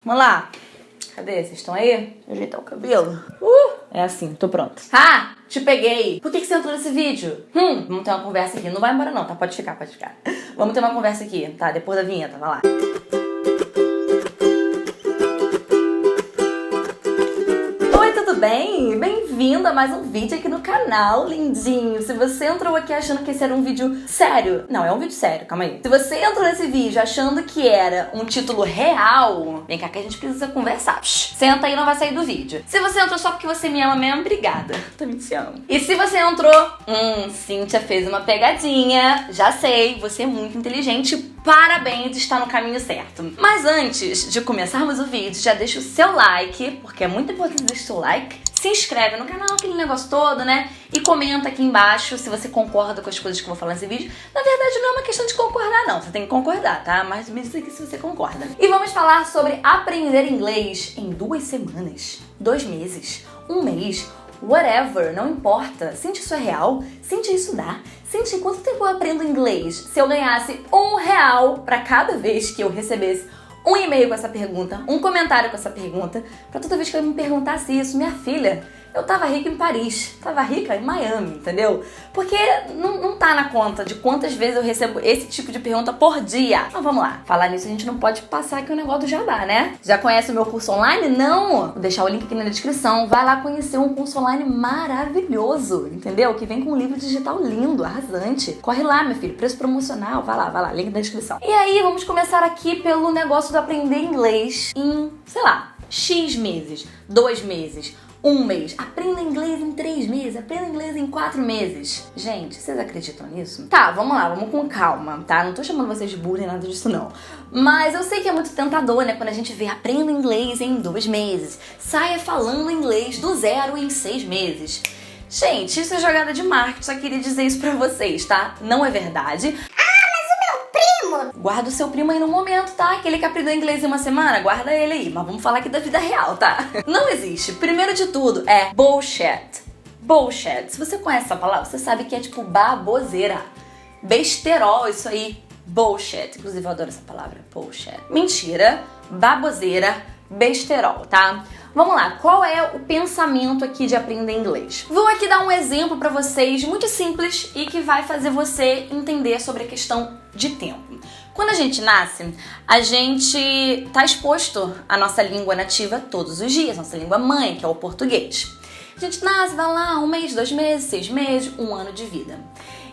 Vamos lá. Cadê? Vocês estão aí? Ajeitar o cabelo. É assim, tô pronta. Ah, te peguei. Por que você entrou nesse vídeo? Vamos ter uma conversa aqui. Não vai embora não, tá? Pode ficar, pode ficar. Vamos ter uma conversa aqui, tá? Depois da vinheta, vai lá. Oi, tudo bem? Bem-vindo a mais um vídeo aqui no canal, lindinho. Se você entrou aqui achando que esse era um vídeo sério... Não, é um vídeo sério, calma aí. Se você entrou nesse vídeo achando que era um título real, vem cá que a gente precisa conversar. Senta aí e não vai sair do vídeo. Se você entrou só porque você me ama mesmo, obrigada. Também te amo. E se você entrou... Cíntia fez uma pegadinha. Já sei, você é muito inteligente. Parabéns, está no caminho certo. Mas antes de começarmos o vídeo, já deixa o seu like, porque é muito importante deixar o seu like. Se inscreve no canal, aquele negócio todo, né? E comenta aqui embaixo se você concorda com as coisas que eu vou falar nesse vídeo. Na verdade, não é uma questão de concordar, não. Você tem que concordar, tá? Mas me diz aqui se você concorda. E vamos falar sobre aprender inglês em 2 semanas, 2 meses, 1 mês, whatever, não importa. Sente isso é real? Sente isso dá? Sente em quanto tempo eu aprendo inglês se eu ganhasse R$1 pra cada vez que eu recebesse um e-mail com essa pergunta, um comentário com essa pergunta, pra toda vez que eu me perguntasse isso, minha filha, eu tava rica em Paris, tava rica em Miami, entendeu? Porque não tá na conta de quantas vezes eu recebo esse tipo de pergunta por dia. Então vamos lá, falar nisso a gente não pode passar aqui o negócio do jabá, né? Já conhece o meu curso online? Não! Vou deixar o link aqui na descrição, vai lá conhecer um curso online maravilhoso, entendeu? Que vem com um livro digital lindo, arrasante. Corre lá, meu filho, preço promocional, vai lá, link na descrição. E aí, vamos começar aqui pelo negócio do aprender inglês em, sei lá, X meses, 2 meses, 1 mês, aprenda inglês em 3 meses, aprenda inglês em 4 meses. Gente, vocês acreditam nisso? Tá, vamos lá, vamos com calma, tá? Não tô chamando vocês de burro nem nada disso, não. Mas eu sei que é muito tentador, né? Quando a gente vê aprenda inglês em 2 meses, saia falando inglês do 0 em 6 meses. Gente, isso é jogada de marketing, só queria dizer isso pra vocês, tá? Não é verdade. Guarda o seu primo aí no momento, tá? Aquele que aprendeu inglês em 1 semana, guarda ele aí. Mas vamos falar aqui da vida real, tá? Não existe. Primeiro de tudo é bullshit. Bullshit. Se você conhece essa palavra, você sabe que é tipo baboseira. Besterol, isso aí. Bullshit. Inclusive eu adoro essa palavra. Bullshit. Mentira, baboseira, besterol, tá? Vamos lá, qual é o pensamento aqui de aprender inglês? Vou aqui dar um exemplo pra vocês muito simples e que vai fazer você entender sobre a questão de tempo. Quando a gente nasce, a gente tá exposto à nossa língua nativa todos os dias, nossa língua mãe, que é o português. A gente nasce, vai lá, 1 mês, 2 meses, 6 meses, 1 ano de vida.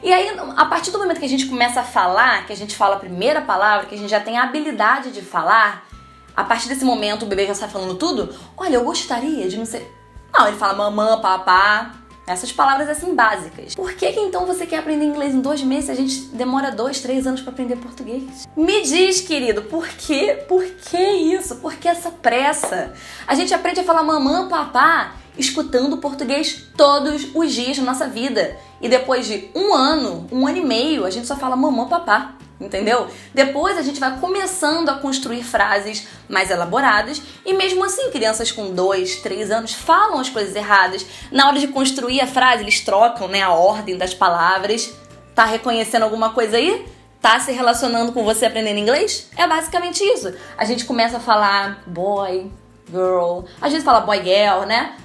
E aí, a partir do momento que a gente começa a falar, que a gente fala a primeira palavra, que a gente já tem a habilidade de falar, a partir desse momento o bebê já sai falando tudo. Olha, eu gostaria de não sei... Não, ele fala mamã, papá, essas palavras assim básicas. Por que então você quer aprender inglês em 2 meses se a gente demora 2, 3 anos pra aprender português? Me diz, querido, por quê? Por que isso? Por que essa pressa? A gente aprende a falar mamã, papá, escutando português todos os dias da nossa vida. E depois de 1 ano, 1 ano e meio, a gente só fala mamã, papá. Entendeu? Depois a gente vai começando a construir frases mais elaboradas e mesmo assim crianças com 2, 3 anos falam as coisas erradas. Na hora de construir a frase eles trocam, né, a ordem das palavras. Tá reconhecendo alguma coisa aí? Tá se relacionando com você aprendendo inglês? É basicamente isso. A gente começa a falar boy, girl, às vezes fala boy, girl, né?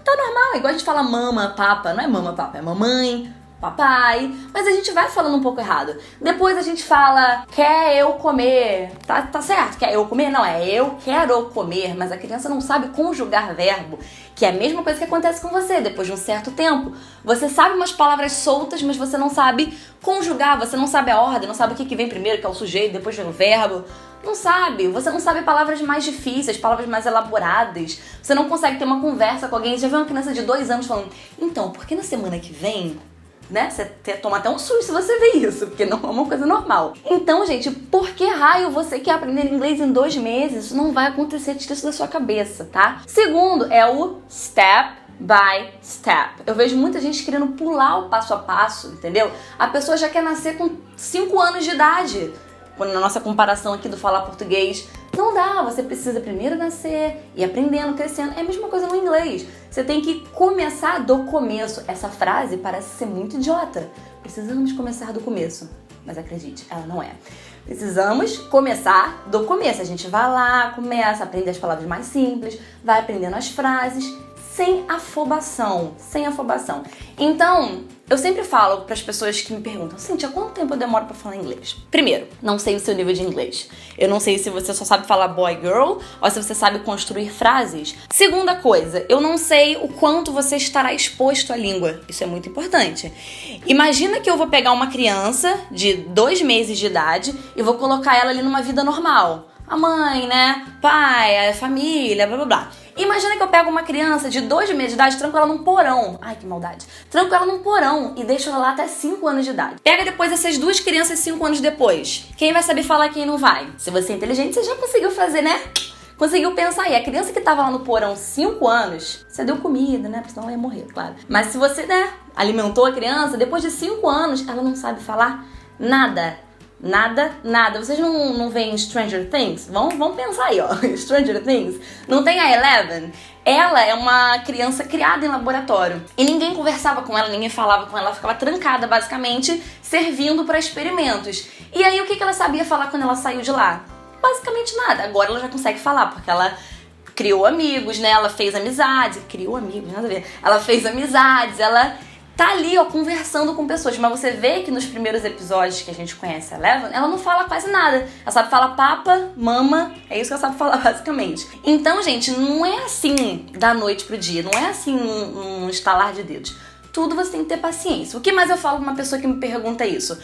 Tá normal, igual a gente fala mama, papa, não é mama, papa, é mamãe, papai, mas a gente vai falando um pouco errado. Depois a gente fala, quer eu comer, tá certo, quer eu comer? Não, é eu quero comer, mas a criança não sabe conjugar verbo, que é a mesma coisa que acontece com você depois de um certo tempo. Você sabe umas palavras soltas, mas você não sabe conjugar, você não sabe a ordem, não sabe o que vem primeiro, que é o sujeito, depois vem o verbo. Não sabe, você não sabe palavras mais difíceis, palavras mais elaboradas. Você não consegue ter uma conversa com alguém. Você já viu uma criança de 2 anos falando, então, por que na semana que vem... Né? Você toma até um susto se você vê isso, porque não é uma coisa normal. Então, gente, por que raio você quer aprender inglês em 2 meses? Isso não vai acontecer, tira isso da sua cabeça, tá? Segundo é o step by step. Eu vejo muita gente querendo pular o passo a passo, entendeu? A pessoa já quer nascer com 5 anos de idade. Na nossa comparação aqui do falar português, não dá, você precisa primeiro nascer e aprendendo, crescendo. É a mesma coisa no inglês. Você tem que começar do começo. Essa frase parece ser muito idiota. Precisamos começar do começo. Mas acredite, ela não é. Precisamos começar do começo. A gente vai lá, começa a aprender as palavras mais simples, vai aprendendo as frases, sem afobação, sem afobação. Então, eu sempre falo para as pessoas que me perguntam, Cíntia, quanto tempo eu demoro para falar inglês? Primeiro, não sei o seu nível de inglês. Eu não sei se você só sabe falar boy, girl, ou se você sabe construir frases. Segunda coisa, eu não sei o quanto você estará exposto à língua. Isso é muito importante. Imagina que eu vou pegar uma criança de 2 meses de idade e vou colocar ela ali numa vida normal. A mãe, né? Pai, a família, blá blá blá. Imagina que eu pego uma criança de 2 meses de idade, tranco ela num porão. Ai, que maldade. Tranco ela num porão e deixo ela lá até 5 anos de idade. Pega depois essas 2 crianças 5 anos depois. Quem vai saber falar e quem não vai? Se você é inteligente, você já conseguiu fazer, né? Conseguiu pensar aí. A criança que tava lá no porão 5 anos, você deu comida, né? Porque senão ela ia morrer, claro. Mas se você, né, alimentou a criança, depois de 5 anos, ela não sabe falar nada. Nada, nada. Vocês não veem Stranger Things? Vamos pensar aí, ó. Stranger Things. Não tem a Eleven? Ela é uma criança criada em laboratório. E ninguém conversava com ela, ninguém falava com ela. Ela ficava trancada, basicamente, servindo para experimentos. E aí, o que ela sabia falar quando ela saiu de lá? Basicamente nada. Agora ela já consegue falar, porque ela criou amigos, né? Ela fez amizades. Criou amigos, nada a ver. Ela fez amizades, ela tá ali, ó, conversando com pessoas. Mas você vê que nos primeiros episódios que a gente conhece a Eleven, ela não fala quase nada. Ela sabe falar papa, mama, é isso que ela sabe falar basicamente. Então, gente, não é assim da noite pro dia, não é assim um estalar de dedos. Tudo você tem que ter paciência. O que mais eu falo pra uma pessoa que me pergunta isso?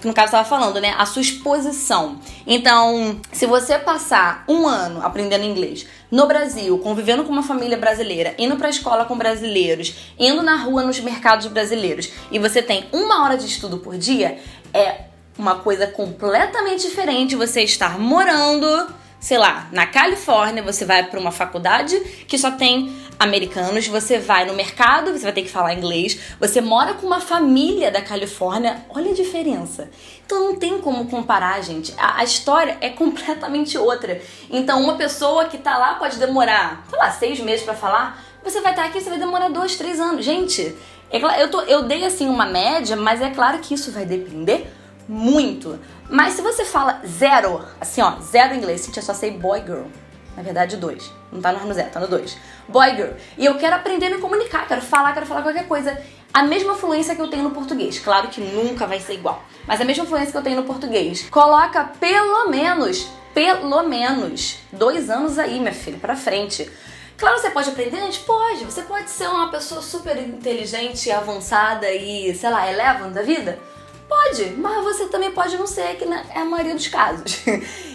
Que no caso eu tava falando, né? A sua exposição. Então, se você passar 1 ano aprendendo inglês no Brasil, convivendo com uma família brasileira, indo pra escola com brasileiros, indo na rua nos mercados brasileiros, e você tem 1 hora de estudo por dia, é uma coisa completamente diferente você estar morando, sei lá, na Califórnia, você vai pra uma faculdade que só tem americanos, você vai no mercado, você vai ter que falar inglês, você mora com uma família da Califórnia, olha a diferença. Então não tem como comparar, gente. A história é completamente outra. Então uma pessoa que tá lá pode demorar, sei lá, 6 meses pra falar, você vai estar aqui, você vai demorar 2, 3 anos. Gente, eu dei assim uma média, mas é claro que isso vai depender muito. Mas se você fala zero, assim ó, zero inglês, Cíntia, só sei boy, girl. Na verdade, 2. Não tá no zero, tá no 2. Boy, girl. E eu quero aprender a me comunicar, quero falar qualquer coisa. A mesma fluência que eu tenho no português. Claro que nunca vai ser igual. Mas a mesma fluência que eu tenho no português. Coloca pelo menos 2 anos aí, minha filha, pra frente. Claro, você pode aprender, gente? Pode. Você pode ser uma pessoa super inteligente, avançada e, sei lá, Eleven da vida? Pode, mas você também pode não ser, que é a maioria dos casos.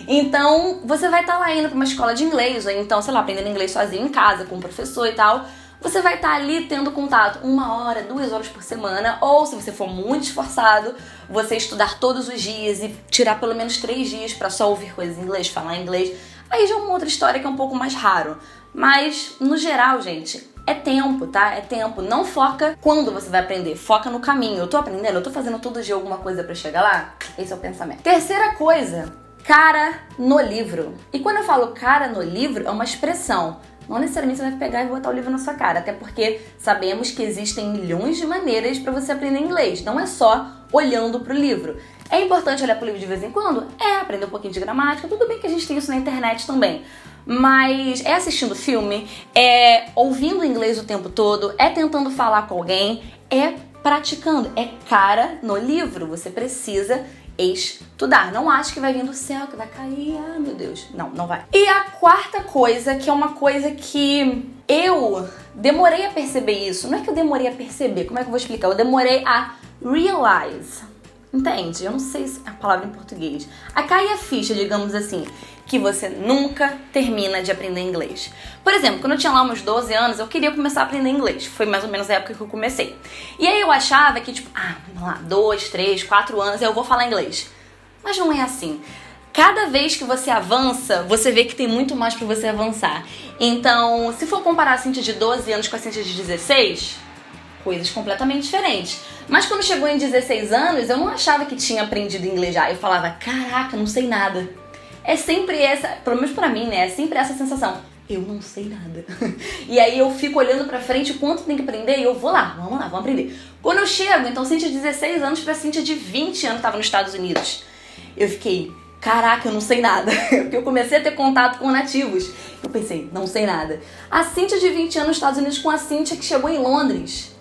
Então, você vai estar lá indo pra uma escola de inglês, ou então, sei lá, aprendendo inglês sozinho em casa, com um professor e tal. Você vai estar ali tendo contato 1 hora, 2 horas por semana, ou se você for muito esforçado, você estudar todos os dias e tirar pelo menos 3 dias pra só ouvir coisas em inglês, falar inglês. Aí já é uma outra história que é um pouco mais raro. Mas, no geral, gente, é tempo, tá? É tempo. Não foca quando você vai aprender, foca no caminho. Eu tô aprendendo, eu tô fazendo todo dia alguma coisa pra chegar lá? Esse é o pensamento. Terceira coisa, cara no livro. E quando eu falo cara no livro, é uma expressão. Não necessariamente você vai pegar e botar o livro na sua cara, até porque sabemos que existem milhões de maneiras pra você aprender inglês. Não é só olhando pro livro. É importante olhar pro livro de vez em quando? É, aprender um pouquinho de gramática. Tudo bem que a gente tem isso na internet também. Mas é assistindo filme, é ouvindo inglês o tempo todo, é tentando falar com alguém, é praticando, é cara no livro. Você precisa estudar. Não acho que vai vir do céu, que vai cair, ah, meu Deus. Não vai. E a quarta coisa, que é uma coisa que eu demorei a perceber isso. Não é que eu demorei a perceber, como é que eu vou explicar? Eu demorei a realize. Entende? Eu não sei a palavra em português. A cair a ficha, digamos assim, que você nunca termina de aprender inglês. Por exemplo, quando eu tinha lá uns 12 anos, eu queria começar a aprender inglês. Foi mais ou menos a época que eu comecei. E aí eu achava que, tipo, vamos lá, 2, 3, 4 anos eu vou falar inglês. Mas não é assim. Cada vez que você avança, você vê que tem muito mais pra você avançar. Então, se for comparar a Cíntia de 12 anos com a Cíntia de 16... coisas completamente diferentes. Mas quando chegou em 16 anos, eu não achava que tinha aprendido inglês já. Eu falava, caraca, não sei nada. É sempre essa, pelo menos pra mim, né? É sempre essa sensação. Eu não sei nada. E aí eu fico olhando pra frente o quanto tem que aprender e eu vou lá, vamos aprender. Quando eu chego, então Cíntia de 16 anos pra Cíntia de 20 anos, tava nos Estados Unidos. eu fiquei, caraca, eu não sei nada. Porque eu comecei a ter contato com nativos. Eu pensei, não sei nada. A Cíntia de 20 anos nos Estados Unidos com a Cíntia que chegou em Londres.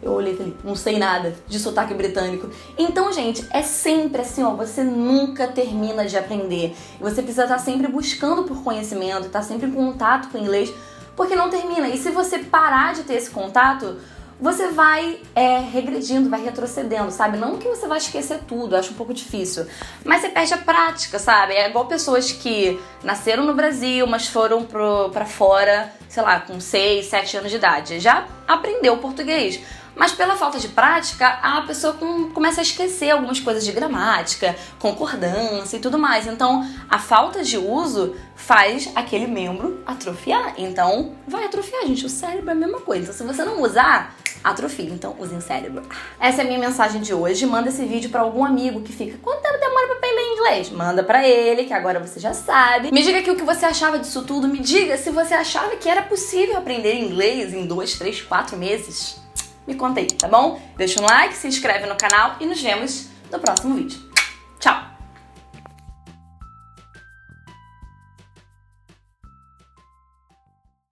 Eu olhei e falei, não sei nada de sotaque britânico. Então, gente, é sempre assim, ó, você nunca termina de aprender. E você precisa estar sempre buscando por conhecimento, estar sempre em contato com o inglês, porque não termina. E se você parar de ter esse contato, você vai regredindo, vai retrocedendo, sabe? Não que você vai esquecer tudo, eu acho um pouco difícil. Mas você perde a prática, sabe? É igual pessoas que nasceram no Brasil, mas foram pra fora, sei lá, com 6, 7 anos de idade. Já aprendeu português. Mas pela falta de prática, a pessoa começa a esquecer algumas coisas de gramática, concordância e tudo mais. Então, a falta de uso faz aquele membro atrofiar. Então, vai atrofiar, gente. O cérebro é a mesma coisa. Então, se você não usar, atrofia. Então, usem o cérebro. Essa é a minha mensagem de hoje. Manda esse vídeo pra algum amigo que fica, quanto tempo demora pra aprender inglês? Manda pra ele, que agora você já sabe. Me diga aqui o que você achava disso tudo. Me diga se você achava que era possível aprender inglês em 2, 3, 4 meses. Me conta aí, tá bom? Deixa um like, se inscreve no canal e nos vemos no próximo vídeo. Tchau!